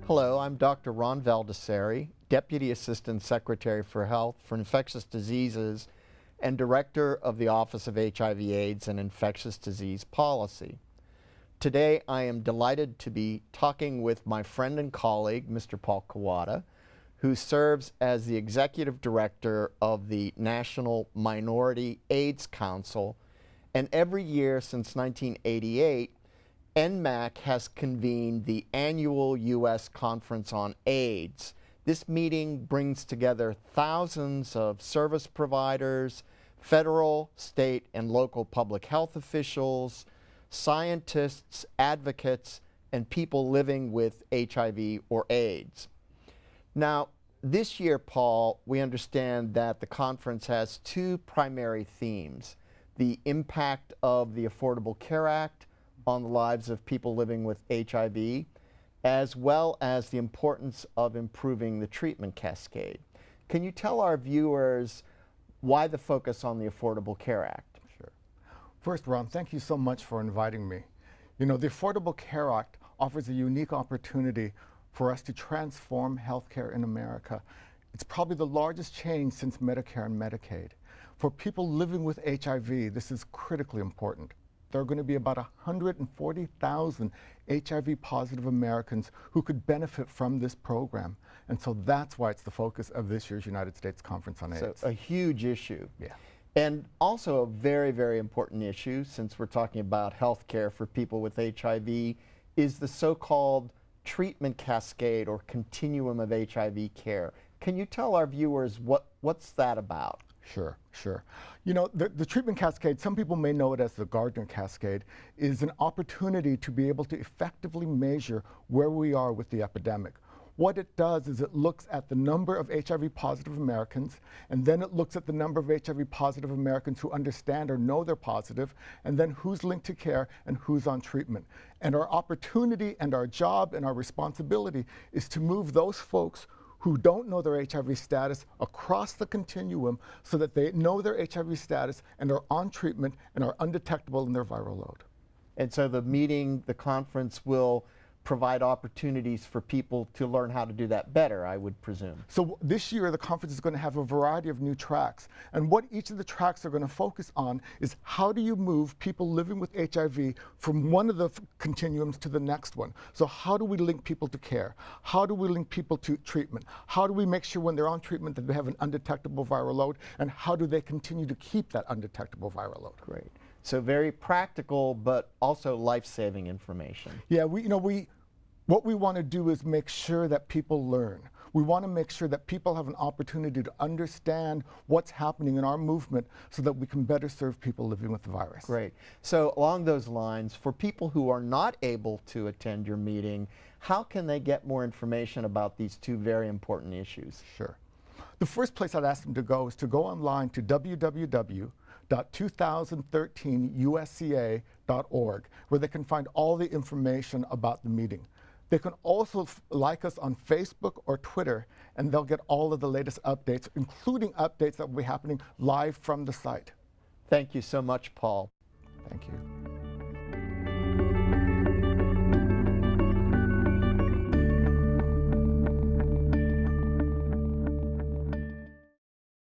Hello, I'm Dr. Ron Valdiserri, Deputy Assistant Secretary for Health for Infectious Diseases and Director of the Office of HIV/AIDS and Infectious Disease Policy. Today, I am delighted to be talking with my friend and colleague, Mr. Paul Kawata, who serves as the Executive Director of the National Minority AIDS Council, and every year since 1988, NMAC has convened the annual U.S. Conference on AIDS. This meeting brings together thousands of service providers, federal, state, and local public health officials, scientists, advocates, and people living with HIV or AIDS. Now, this year, Paul, we understand that the conference has two primary themes: the impact of the Affordable Care Act on the lives of people living with HIV, as well as the importance of improving the treatment cascade. Can you tell our viewers why the focus on the Affordable Care Act? Sure. First, Ron, thank you so much for inviting me. You know, the Affordable Care Act offers a unique opportunity for us to transform healthcare in America. It's probably the largest change since Medicare and Medicaid. For people living with HIV, this is critically important. There are going to be about 140,000 HIV-positive Americans who could benefit from this program. And so that's why it's the focus of this year's United States Conference on AIDS. So a huge issue. Yeah. And also a very, very important issue, since we're talking about health care for people with HIV, is the so-called treatment cascade or continuum of HIV care. Can you tell our viewers what's that about? Sure, sure. You know, the treatment cascade, some people may know it as the Gardner cascade, is an opportunity to be able to effectively measure where we are with the epidemic. What it does is it looks at the number of HIV-positive Americans, and then it looks at the number of HIV-positive Americans who understand or know they're positive, and then who's linked to care and who's on treatment. And our opportunity and our job and our responsibility is to move those folks who don't know their HIV status across the continuum so that they know their HIV status and are on treatment and are undetectable in their viral load. And so the conference will provide opportunities for people to learn how to do that better, I would presume. So this year, the conference is going to have a variety of new tracks. And what each of the tracks are going to focus on is how do you move people living with HIV from one of the continuums to the next one. So how do we link people to care? How do we link people to treatment? How do we make sure when they're on treatment that they have an undetectable viral load? And how do they continue to keep that undetectable viral load? Great. So very practical, but also life-saving information. Yeah, what we want to do is make sure that people learn. We want to make sure that people have an opportunity to understand what's happening in our movement so that we can better serve people living with the virus. Great. So along those lines, for people who are not able to attend your meeting, how can they get more information about these two very important issues? Sure. The first place I'd ask them to go is to go online to www.2013USCA.org, where they can find all the information about the meeting. They can also like us on Facebook or Twitter, and they'll get all of the latest updates, including updates that will be happening live from the site. Thank you so much, Paul. Thank you.